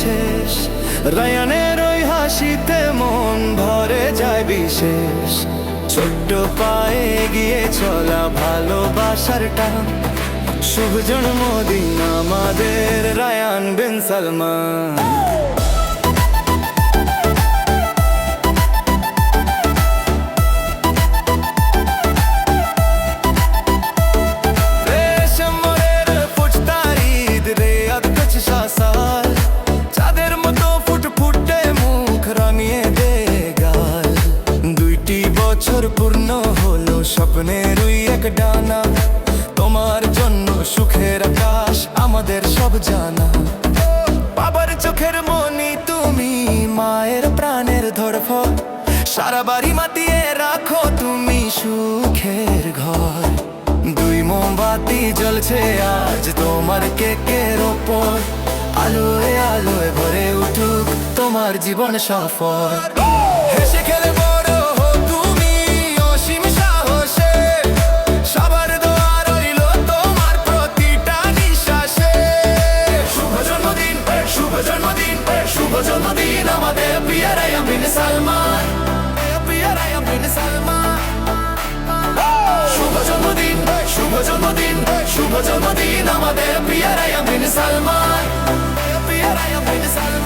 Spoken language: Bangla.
শেষ। রায়ানের ওই হাসিতে মন ভরে যায় বিশেষ। ছোট্ট পায়ে এগিয়ে চলা ভালোবাসার টান। শুভ জন্মদিন আমাদের রায়ান বিন সালমান। চাঁদের মতো ফুটফুটে মুখ রাঙিয়ে দে গাল। 2টি বছর পূর্ণ হলো স্বপ্নের ওই এক ডানা। তোমার জন্য সুখের আকাশ আমাদের সব জানা। বাবার চোখের মনি তুমি, মায়ের প্রাণের ধড়ফড়। সারা বাড়ি মাতিয়ে রাখো তুমি সুখের ঘর। 2 মোমবাতি জ্বলছে আজ তোমার কেকের ওপর। আলোয় আলোয় ভরে উঠুক তোমার জীবন সফর। হেসে খেলে বড় হো তুমি অসীম সাহসে। সবার দোয়া রইল তোমার প্রতিটা নিঃশ্বাসে। শুভ জন্মদিন, শুভ জন্মদিন, শুভ জন্মদিন আমাদের প্রিয় রায়ান বিন সালমান। প্রিয় রায়ান বিন সালমান। শুভ জন্মদিন, শুভ জন্মদিন, শুভ জন্মদিন আমাদের প্রিয় রায়ান বিন সালমান। প্রিয় রায়ান বিন সালমান।